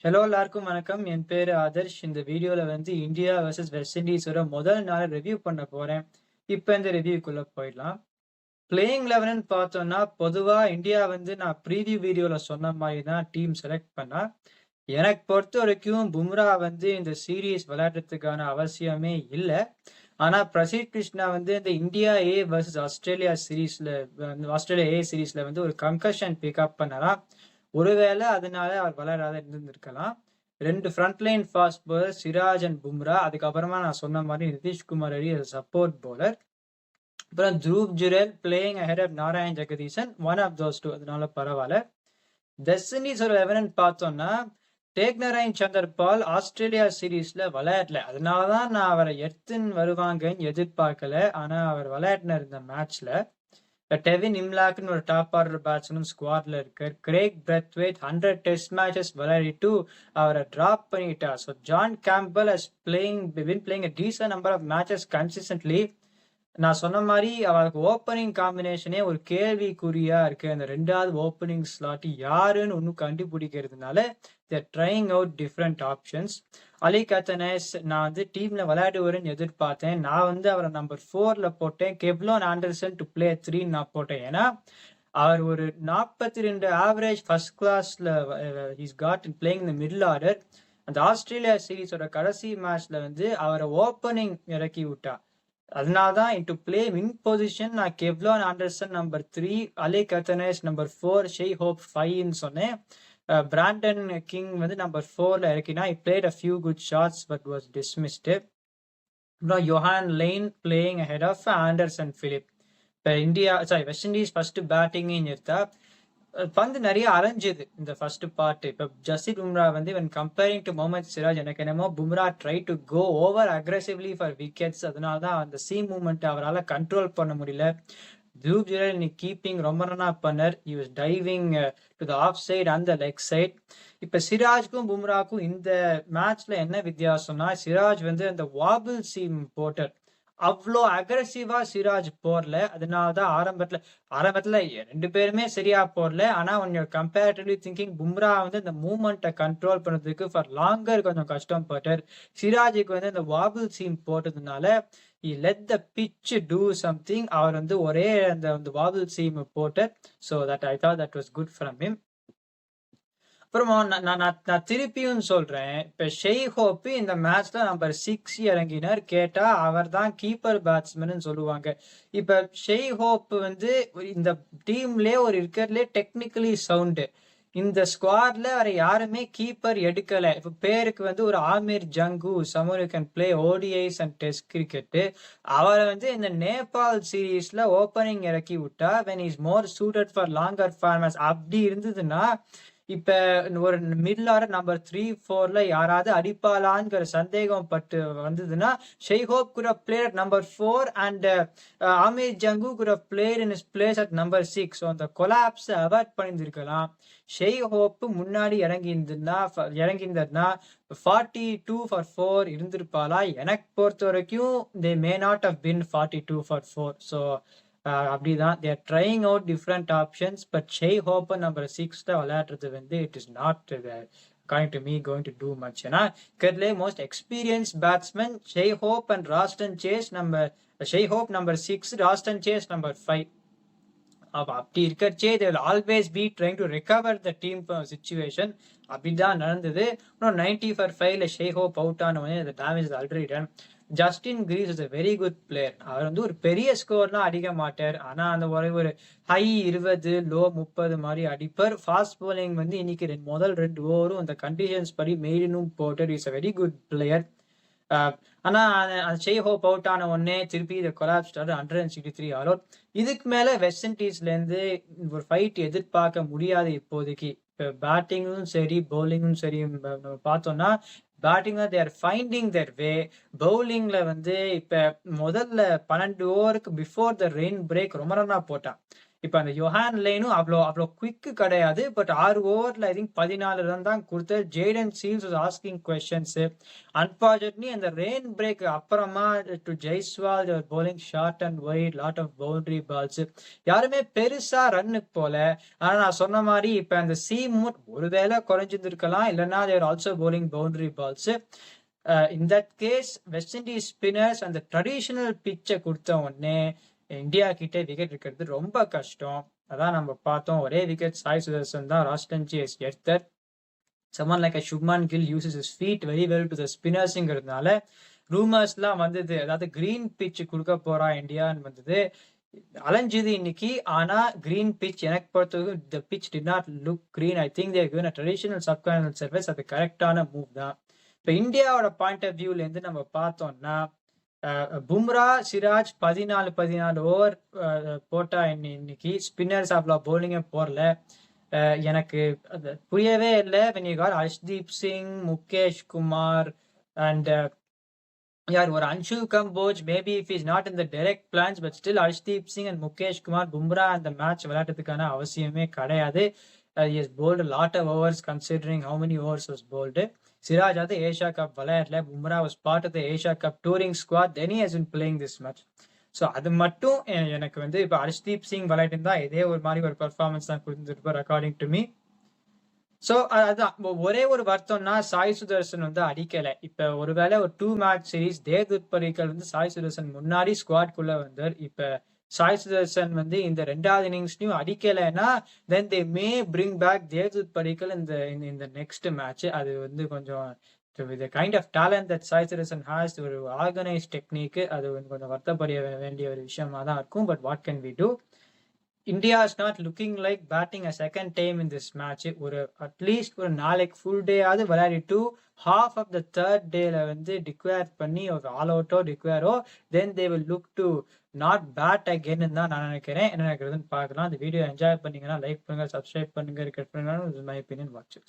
Hello எல்லாருக்கும் வணக்கம். என் பேரு ஆதர்ஷ். இந்த வீடியோல இந்தியா வெர்சஸ் வெஸ்ட் இண்டீஸோட முதல் நாள் ரிவ்யூ பண்ண போறேன். இப்ப இந்த ரிவ்யூக்குள்ள போயிடலாம். பிளேயிங் 11ன்னு பார்த்தோம்னா, பொதுவா இந்தியா நான் ப்ரீவியூ வீடியோல சொன்ன மாரி தான் டீம் செலக்ட் பண்ணா. எனக்கு பொறுத்தவரைக்கும் பும்ரா இந்த சீரிஸ் விளையாடுறதுக்கான அவசியமே இல்ல. ஆனா பிரசித் கிருஷ்ணா இந்த India A versus Australia A சீரிஸ்ல ஒரு கன்கஷன் பிக்கப் பண்ணலாம். ஒருவேளை அதனால அவர் விளையாடாத இருந்திருக்கலாம். 2 front line fast bowler Siraj and Bumrah. அதுக்கப்புறமா நான் சொன்ன மாதிரி நிதிஷ்குமார் ரெட்டி சப்போர்ட் பவுலர். அப்புறம் Dhruv Jurel playing ahead of Narayan Jagadeesan. One of those two. அதனால பரவாயில்ல. வெஸ்ட் இண்டீஸோட 11 பார்த்தோம்னா, டேக்னரைன் சந்தர்பால் ஆஸ்திரேலியா சீரீஸ்ல விளையாடல. அதனாலதான் நான் அவரை எடுத்துன்னு வருவாங்கன்னு எதிர்பார்க்கல. ஆனா அவர் விளையாடினார் இந்த மேட்ச்ல. டெவின் இம்லாக்னு ஒரு டாப் ஆர்டர் பேட்ஸ்மேன் ஸ்குவாட்ல இருக்கார். கிரேக் பிரெத்வேட் 100 டெஸ்ட் மேட்சஸ் விளையாடிட்டு அவரை டிராப் பண்ணிட்டார். So John Campbell has been playing a decent number of matches consistently. நான் சொன்ன மாதிரி அவருக்கு ஓப்பனிங் காம்பினேஷனே ஒரு கேள்விக்குறியா இருக்கு. அந்த 2வது ஓப்பனிங் ஸ்லாட் யாருன்னு ஒன்னும் கண்டுபிடிக்கிறதுனால they're trying out different options. அலி கத்தனேஸ் நான் டீம்ல விளையாடுவாருன்னு எதிர்பார்த்தேன். நான் அவரை நம்பர் 4ல போட்டேன். கெவ்லான் ஆண்டர்சன் டு பிளே 3 நான் போட்டேன். ஏன்னா அவர் ஒரு 42 ஆவரேஜ் ஃபர்ஸ்ட் கிளாஸ்ல ஹீஸ் காட் இன் பிளேயிங் இந்த மிடில் ஆர்டர். அந்த ஆஸ்திரேலியா சீரீஸோட கடைசி மேட்ச்ல அவரை ஓப்பனிங் இறக்கி விட்டா. அதனால்தான் இன்டு பிளே வின் பொசிஷன் நான் Kevlon Anderson number 3, Alick Athanaze number 4, Shai Hope 5ன்னு சொன்னேன். பிராண்டன் கிங் நம்பர் 4ல இறக்கினா he played a few good shots but was dismissed. அப்புறம் Johann Layne playing ahead of Anderson Phillip. இப்போ West Indies first batting எடுத்தா பந்து நிறைய அரைஞ்சுது இந்த ஃபர்ஸ்ட் பார்ட். இப்போ Jasprit Bumrah when comparing to Mohammed Siraj எனக்கு என்னமோ Bumrah try to go over aggressively for wickets. அதனால தான் அந்த சீம் மூவ்மெண்ட் அவரால் கண்ட்ரோல் பண்ண முடியல. த்ரூவ் ஜுரேல் இன்னைக்கு கீப்பிங் ரொம்ப நல்லா பண்ணார். he was diving to the off side and the leg side. இப்ப சிராஜ்க்கும் பும்ராக்கும் இந்த மேட்ச்ல என்ன வித்தியாசம்னா, சிராஜ் அந்த வாபிள் சீம் போட்டர். அவ்வளோ அக்ரெசிவா சிராஜ் போடல. அதனாலதான் ஆரம்பத்துல 2 பேருமே சரியா போடல. ஆனா கம்பேரிட்டிவ்லி திங்கிங் பும்ரா இந்த மூவ்மெண்ட்டை கண்ட்ரோல் பண்ணதுக்கு ஃபார் லாங்கர் கொஞ்சம் கஷ்டப்பட்டார். சிராஜுக்கு இந்த வாபிள் சீம் போட்டதுனால he let the pitch do something. அவர் ஒரே அந்த வாபிள் சீம் போட்டார். So that I thought that was good from him. அப்புறமா நான் திருப்பியும் சொல்றேன். இப்ப ஷெய் ஹோப் இந்த மேட்ச்ல நம்பர் 6 இறங்கினார். கேட்டா அவர் தான் கீப்பர் பேட்ஸ்மேன் சொல்லுவாங்க. இப்ப ஷெய் ஹோப் இந்த டீம்லயே இருக்கிறதுலே டெக்னிக்கலி சவுண்டு. இந்த ஸ்குவாட்ல வர யாருமே கீப்பர் எடுக்கல. இப்ப பேருக்கு ஒரு ஆமீர் ஜங்கு சமூர் can play ODIs and Test cricket. அவரை இந்த நேபாள் சீரீஸ்ல ஓப்பனிங் இறக்கி விட்டா when he's more suited for longer formats. அப்படி இருந்ததுன்னா இப்ப ஒரு மிடில் ஆர்டர் நம்பர் 3, 4ல யாராவது அடிப்பாளாங்கிற சந்தேகம் பட்டு வந்ததுன்னா Shai Hope could have played at number 4 and Amir Jangoo could have played in his place at number 6. So அந்த கொலாப்ஸ் அவாய்ட் பண்ணியிருக்கலாம். ஷெய் ஹோப் முன்னாடி இறங்கியிருந்தா 42 for 4 இருந்திருப்பாளா? எனக்கு பொறுத்த வரைக்கும் they may not have been 42 for 4. So அப்படிதான் they are trying out different options. but Shai Hope number 6ல விளையாடுறது it is not according to me going to do much. ஏன்னா இருக்கிறதுலே most experience batsman Shai Hope and Roston Chase. Shai Hope number 6, Roston Chase number 5. அப்படி இருக்கச்சே they will always be trying to recover the team situation. அப்படிதான் நடந்தது. 90 for 5ல Shai Hope out ஆனவனே the damage is already done. Justin Greaves is a very good player. அவர் ஒரு பெரிய ஸ்கோர்லாம் அடிக்க மாட்டார். ஆனா அந்த ஒரு ஹை 20 லோ 30 மாதிரி அடிப்பார். ஃபாஸ்ட் bowling இன்னைக்கு முதல் 2 ஓவரும் அந்த கண்டிஷன்ஸ் படி மெய்டனும் போட்டார். Is a very good player. ஆனா ஷெய் ஹோப் அவுட் ஆன உடனே திருப்பி இதை கொலாப்ஸ் 163 ஆல் அவுட். இதுக்கு மேல வெஸ்ட் இண்டீஸ்ல இருந்து ஒரு ஃபைட் எதிர்பார்க்க முடியாது இப்போதைக்கு. இப்ப பேட்டிங்கும் சரி பவுலிங்கும் சரி நம்ம பார்த்தோம்னா பேட்டிங்ல they are finding their way. பவுலிங்ல இப்ப முதல்ல 12 ஓவருக்கு பிஃபோர் த ரெயின் பிரேக் ரொம்ப நல்லா போட்டான். இப்ப அந்த யோஹான் லேனும் அவ்வளோ குவிக் கிடையாது. பட் 6 ஓவர்ல ஐ திங்க் 14 ரன் தான் குடுத்தாரு. Jayden Seales was asking questions. Unfortunately அந்த ரெயின் பிரேக் அப்புறமா to Jaiswal bowling short and wide, lot of boundary balls. யாருமே பெருசா ரன்னுக்கு போல. ஆனா நான் சொன்ன மாதிரி இப்ப அந்த மூட் ஒருவேளை குறைஞ்சிருந்திருக்கலாம். இல்லைன்னா there also bowling boundary balls. In that case West Indies spinners அந்த ட்ரெடிஷனல் பிச்சை கொடுத்த உடனே இந்தியா கிட்ட விக்கெட் இருக்கிறது ரொம்ப கஷ்டம். அதான் நம்ம பார்த்தோம். ஒரே விக்கெட் சாய் சுதர்சன் தான் ராஸ்டன்ஜி எடுத்தார். someone like a Shubman Gill uses his feet very well to the spinnersங்கிறதுனால ரூமர்ஸ்லாம் வந்தது. அதாவது கிரீன் பிட்ச் கொடுக்க போறா இந்தியான்னு வந்தது. அலைஞ்சுது இன்னைக்கு. ஆனா கிரீன் பிட்ச் எனக்கு பொறுத்தவரைக்கும் the pitch did not look green. I think they are given a traditional subcontinental surface. அது கரெக்டான மூவ் தான். இப்ப இந்தியாவோட பாயிண்ட் ஆஃப் வியூல இருந்து நம்ம பார்த்தோம்னா பும்ரா, சிராஜ் 14 ஓவர் போட்டா இன்னைக்கு ஸ்பின்னர்ஸ் அவ்வளோ பவுலிங்கே போடல. எனக்கு புரியவே இல்லை. when you got Harshdeep Singh, Mukesh Kumar and ஒரு Anshul Kamboj, maybe if is not in the direct plans, but still Harshdeep Singh and Mukesh Kumar, Bumrah அந்த மேட்ச் விளையாட்டுறதுக்கான அவசியமே கிடையாது. Is bowled a lot of overs considering how many overs was bowled. Siraj அது ஏஷியா கப் விளையாடல. Bumrah was part of the Asia Cup touring squad. Then he has been playing this match. So அது மட்டும் எனக்கு வந்து இப்போ ஹர்ஷ்தீப் சிங் விளையாட்டுருந்தா இதே ஒரு மாதிரி ஒரு பெர்ஃபார்மன்ஸ் தான் கொடுத்துருப்பார் அக்கார்டிங் டு மீ. ஸோ அதுதான் ஒரே ஒரு வருத்தம்னா சாய் சுதர்சன் வந்து அடிக்கலை. இப்போ ஒருவேளை ஒரு 2 மேட்ச் சீரீஸ் தேவ்தூத் பரிக்கல் வந்து சாய் சுதர்சன் முன்னாடி ஸ்குவாட்குள்ள வந்தார். இப்போ சாய் சுதர்சன் வந்து இந்த 2வது இன்னிங்ஸ்லயும் அடிக்கலைன்னா தென் தே மே பிரிங் பேக் தேவ்தூத் பரிக்கல் இந்த நெக்ஸ்ட் மேட்ச். அது வந்து கொஞ்சம் the kind of talent that Sai Sudarshan has, ஒரு ஆர்கனைஸ்ட் டெக்னிக், அது கொஞ்சம் வருத்தப்பட வேண்டிய ஒரு விஷயமா தான் இருக்கும். But what can we do? India is not looking like batting a second time in this match. ஒரு அட்லீஸ்ட் ஒரு நாளைக்கு ஃபுல் டே ஆகுது விளையாடிட்டு half of the third டேல வந்து டிக்ளேர் பண்ணி ஒரு ஆல் அவுட்டோ டிக்ளேரோ then they will look to not bat again தான் நான் நினைக்கிறேன். என்ன நினைக்கிறதுன்னு பார்க்கலாம். அந்த வீடியோ என்ஜாய் பண்ணீங்கன்னா லைக் பண்ணுங்க, சப்ஸ்கிரைப் பண்ணுங்க, கட் பண்ணுங்க. My opinion. வாட்ச்